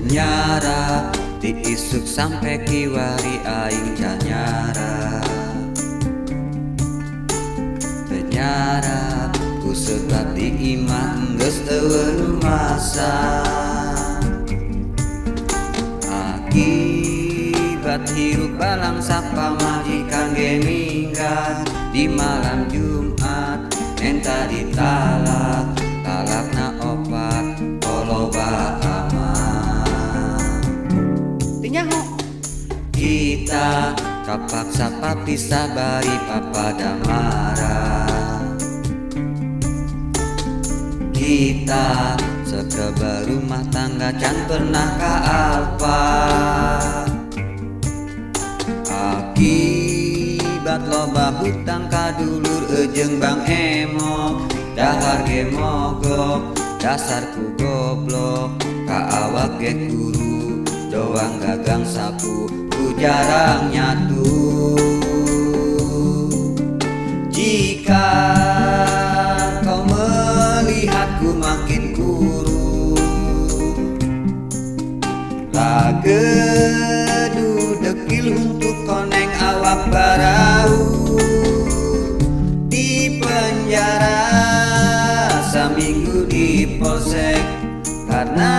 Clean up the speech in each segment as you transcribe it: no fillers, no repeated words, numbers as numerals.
Nyara diisuk sampai kiwari aing nyara. Nyara ku sebat di imah geus eueun masa. Akibat hirup balang sapa majikan ge minggat di malam Jumat enta ditalak, talakna opat koloba kita kapaksa papisah bari papada marah. Kita sekebar rumah tangga can pernah kaalpa. Akibat loba hutang kadulur ejeng bang emok, dahar ge mogok, dasarku goblok, kaawak ge guru, doang gagang sapu ku jarang nyatu. Jika kau melihatku makin kurus, lagedu dekil untuk koneng awak barau. Di penjara saminggu di polsek karena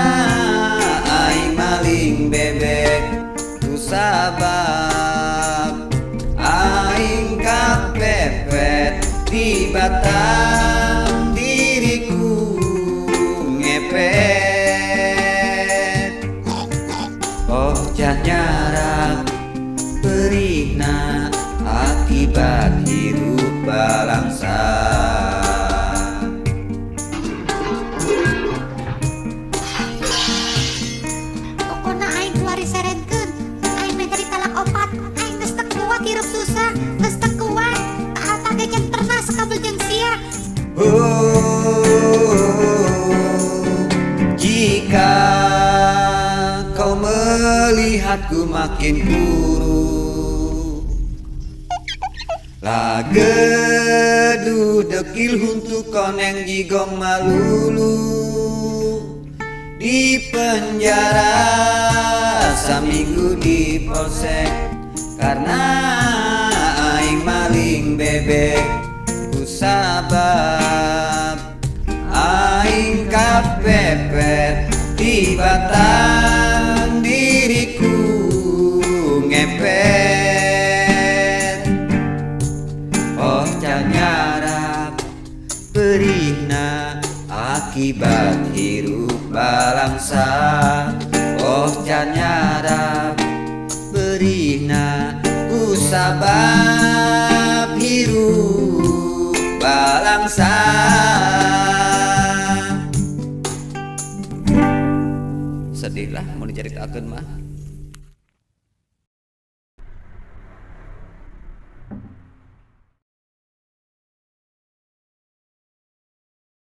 aing maling bebek. Sabab aing kapepet di batang diriku ngepet. Oh nyara perihna akibat hirup balangsa. Jika kau melihatku makin kurus, lagedu dekil untuk koneng jigong malulu. Di penjara saminggu di polsek karena aing maling bebek. Sabab aing kapepet di batang diriku ngepet. Oh nyara perihna akibat hirup balangsa. Oh nyara perihna ku sabab hirup balangsa. Sedih lah mau diceritakeun mah.